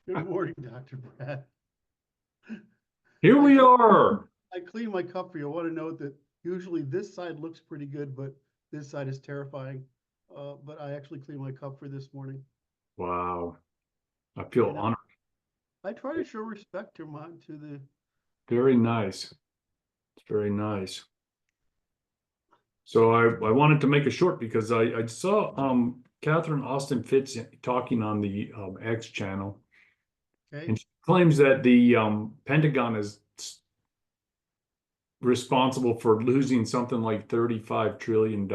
Good morning, Dr. Brad. Here I we clean, are. I clean my cup for you. I want to note that usually this side looks pretty good, but this side is terrifying. But I actually cleaned my cup for this morning. Wow. I feel You know, honored. I try to show respect to the. Very nice. It's very nice. So I wanted to make a short because I saw Catherine Austin Fitz talking on the X channel, Okay, and she claims that the Pentagon is responsible for losing something like $35 trillion.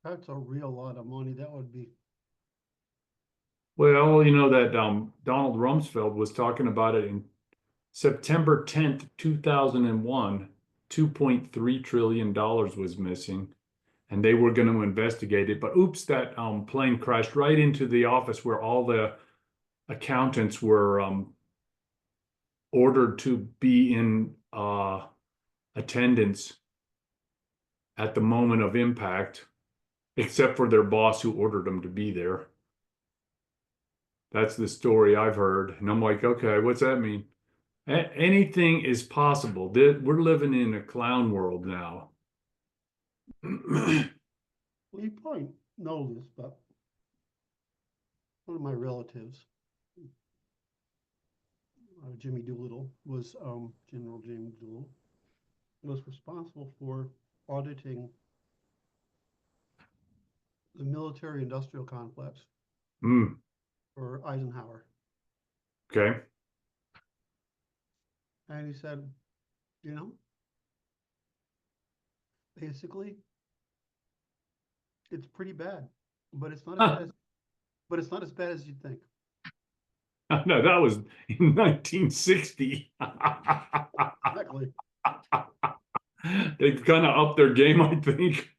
that's a real lot of money. That would be. Well, you know that Donald Rumsfeld was talking about it in September 10th, 2001, $2.3 trillion was missing, and they were going to investigate it. But oops, that plane crashed right into the office where all the accountants were ordered to be in attendance at the moment of impact, except for their boss who ordered them to be there. That's the story I've heard. And I'm like, okay, what's that mean? Anything is possible. We're living in a clown world now. Well, you probably know this, but one of my relatives, Jimmy Doolittle, was General James Doolittle, was responsible for auditing the military-industrial complex Mm, for Eisenhower. okay. And he said, you know, basically, it's pretty bad, but it's not as bad as you'd think. No, that was in 1960. Exactly. They've kind of upped their game, I think.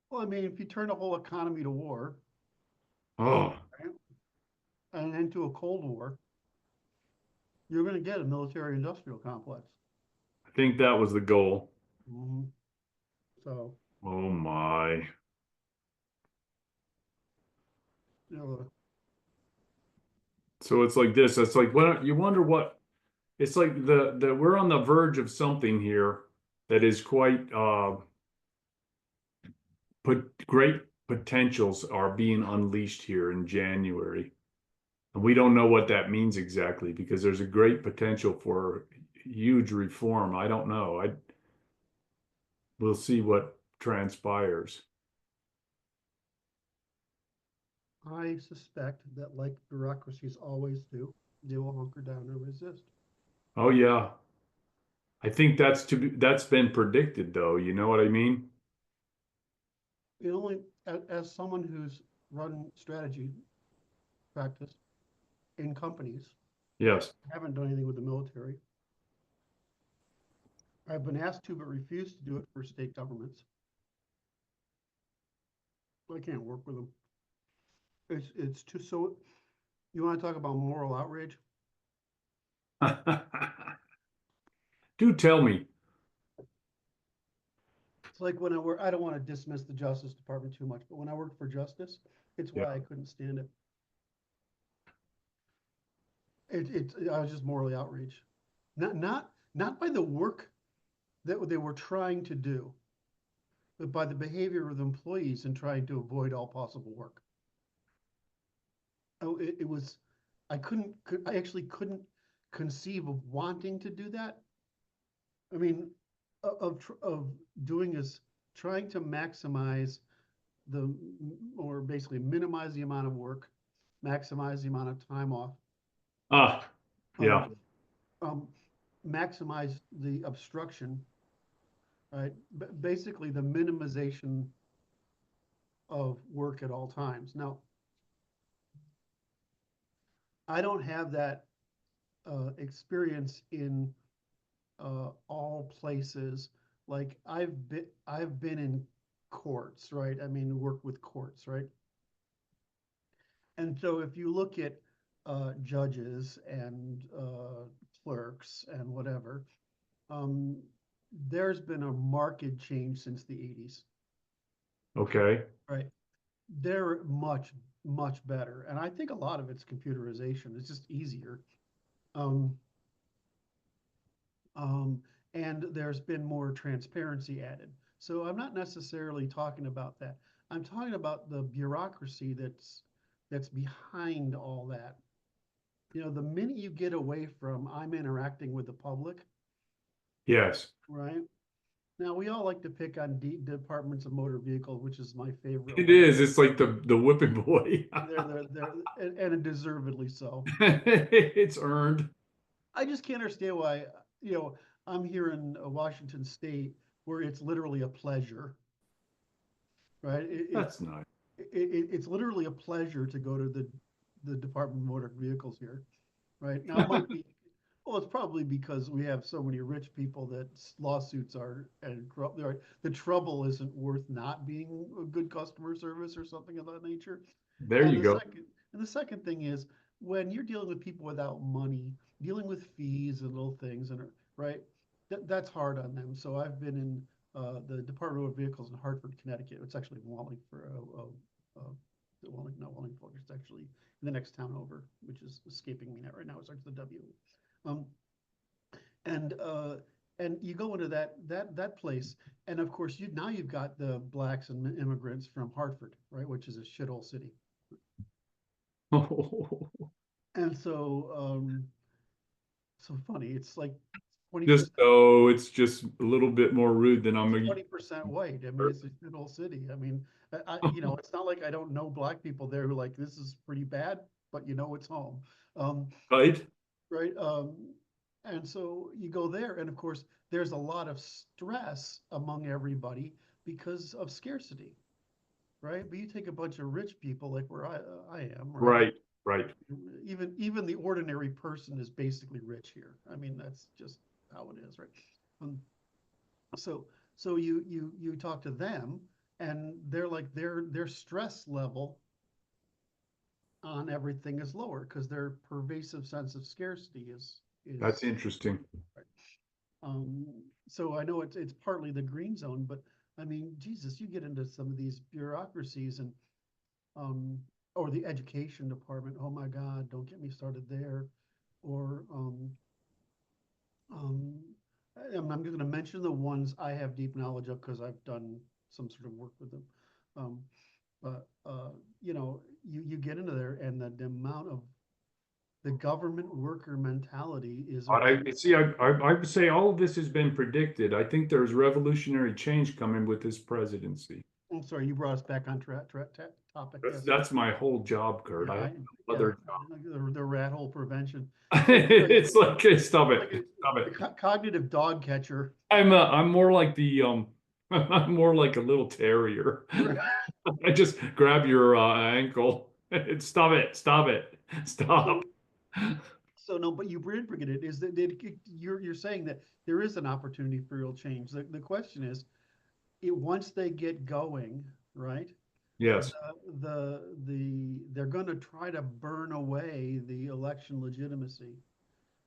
Well, I mean, if you turn the whole economy to war, Oh, right, and into a Cold War, you're going to get a military-industrial complex. I think that was the goal. Mhm. So, Oh my. you know, So it's like this. It's like what you wonder what it's like the we're on the verge of something here that is quite put great potentials are being unleashed here in January. And we don't know what that means exactly because there's a great potential for huge reform. I don't know. We'll see what transpires. I suspect that, like bureaucracies always do, they will hunker down and resist. Oh yeah. I think that's been predicted though. You know what I mean? Only as someone who's run strategy practice in companies, Yes. I haven't done anything with the military. I've been asked to, but refused to do it for state governments. I can't work with them. It's too so. You want to talk about moral outrage? Do tell me. It's like when I work. I don't want to dismiss the Justice Department too much, but when I worked for Justice, it's Yeah. why I couldn't stand it. I was just morally outraged. Not by the work that they were trying to do, but by the behavior of the employees in trying to avoid all possible work. Oh, it was. I actually couldn't conceive of wanting to do that. I mean, of doing is trying to maximize the or basically minimize the amount of work, maximize the amount of time off, Ah, yeah. um, um, maximize the obstruction, right? Basically, the minimization of work at all times. Now, I don't have that experience in all places. Like I've been in courts, right? I mean, work with courts, right? And so if you look at judges and clerks and whatever, um, there's been a marked change since the 80s, Okay. right? They're much, much better. And I think a lot of it's computerization. It's just easier. Um, um, and there's been more transparency added. So I'm not necessarily talking about that. I'm talking about the bureaucracy that's behind all that. You know, the minute you get away from I'm interacting with the public, Yes. right? Now we all like to pick on departments of motor vehicles, which is my favorite It one. is. It's like the whipping boy. And deservedly so. It's earned. I just can't understand why, you know, I'm here in Washington State where it's literally a pleasure, right? That's nice. It's literally a pleasure to go to the Department of Motor Vehicles here, right? Now it might be, well, it's probably because we have so many rich people that lawsuits are, and the trouble isn't worth not being a good customer service or something of that nature. There And you the go. second, and the second thing is when you're dealing with people without money, dealing with fees and little things, and right, that's hard on them. So I've been in the Department of Vehicles in Hartford, Connecticut. It's actually Wallingford, not Wallingford. It's actually in the next town over, which is escaping me now right now. It starts with a W. Um, and and you go into that place, and of course you've got the blacks and immigrants from Hartford, right, which is a shithole city. And so funny. It's like 20%, Just so it's just a little bit more rude than I'm. 20% white. I mean, it's a little city. I mean, it's not like I don't know black people there who are like, this is pretty bad, but it's home. Um, Right? right. And so you go there, and of course, there's a lot of stress among everybody because of scarcity, right? But you take a bunch of rich people like where I am, right? Right. Right. Even the ordinary person is basically rich here. I mean, that's just how it is, right? Um, so you talk to them, and they're like their stress level on everything is lower because their pervasive sense of scarcity That's is interesting. right. Um, so I know it's partly the green zone, but I mean, Jesus, you get into some of these bureaucracies and um, or the education department. Oh my God, don't get me started there. Or um, I'm just going to mention the ones I have deep knowledge of because I've done some sort of work with them. Um, but you get into there, and the amount of the government worker mentality is But okay. I see. I would say all of this has been predicted. I think there's revolutionary change coming with this presidency. I'm sorry, you brought us back on topic. Yes, That's my whole job, Kurt. yeah, I have no yeah, other the rat hole prevention. job. So It's like, hey, stop like it, stop it. cognitive dog catcher. I'm more like the I'm more like a little terrier. I just grab your ankle. Stop it, stop it, stop. So so no, but you bring it is that you're saying that there is an opportunity for real change. The question is, once they get going, right? Yes. They're going to try to burn away the election legitimacy.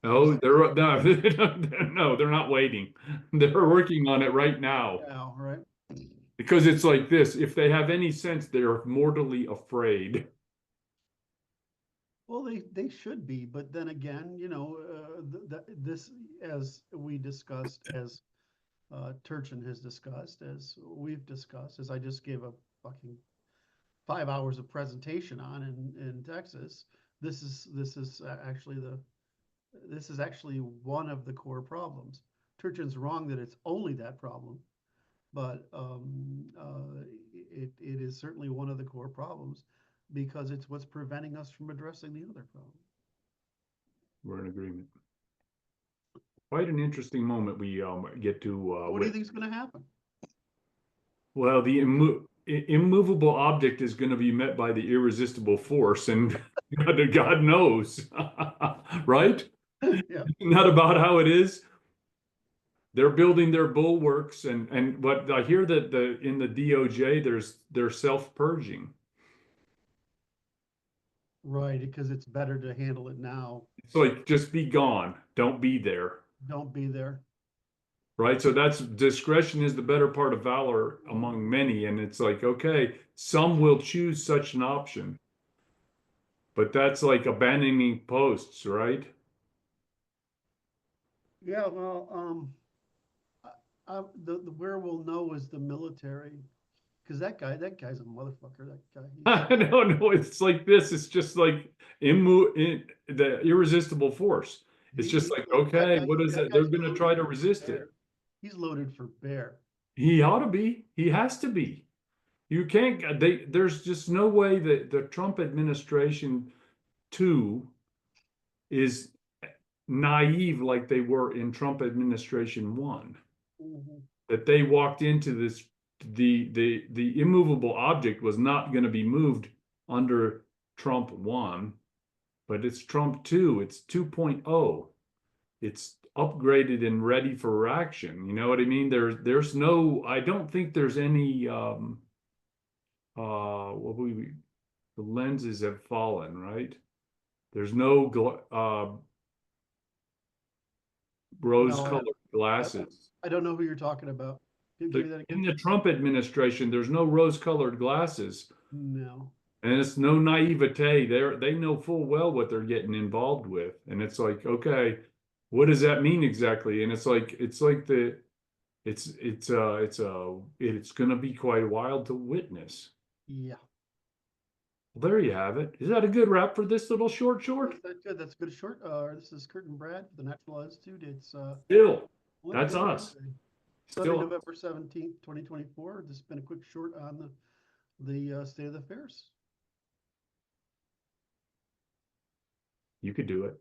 Oh, they're no, no, they're not waiting. They're working on it right now. Now, right? Because it's like this, if they have any sense, they're mortally afraid. Well, they should be, but then again, this, as we discussed, as Turchin has discussed, as we've discussed, as I just gave a fucking 5 hours of presentation on in Texas. This is actually one of the core problems. Turchin's wrong that it's only that problem, but it is certainly one of the core problems because it's what's preventing us from addressing the other problem. We're in agreement. Quite an interesting moment we get to What do you think is going to happen? well, the immovable object is going to be met by the irresistible force, and God knows, right? Yeah. Isn't that about how it is? They're building their bulwarks, and but I hear that in the DOJ they're self-purging. Right, because it's better to handle it now. It's like just be gone, don't be there. Don't be there. right? So that's discretion is the better part of valor among many. And it's like, okay, some will choose such an option, but that's like abandoning posts, right? Yeah, well, the where we'll know is the military, because that guy's a motherfucker. That guy. No, no, it's like this. It's just like the irresistible force. It's just like, That okay, guy, what is that it? They're guy's going to loaded try to for resist it. bear. He's loaded for bear. He ought to be. He has to be. You can't, there's just no way that the Trump administration too is naive like they were in Trump administration 1. Mhm. That they walked into this, the immovable object was not going to be moved under Trump 1, but it's Trump 2. It's 2.0. It's upgraded and ready for action. You know what I mean? There's no, I don't think there's any what we the lenses have fallen, right? There's no rose-colored glasses. I don't know who you're talking about. Give me that In again. the Trump administration, there's no rose-colored glasses, No. and it's no naivete. They know full well what they're getting involved with, and it's like, okay, what does that mean exactly? And it's like it's going to be quite wild to witness. Yeah. Well, there you have it. Is that a good wrap for this little short? That's good. That's a good short. This is Curt and Brad for the Natural Institute. It's Still, What that's day us. is it? Sunday, Still, November 17th, 2024. This has been a quick short on the state of the affairs. you could do it.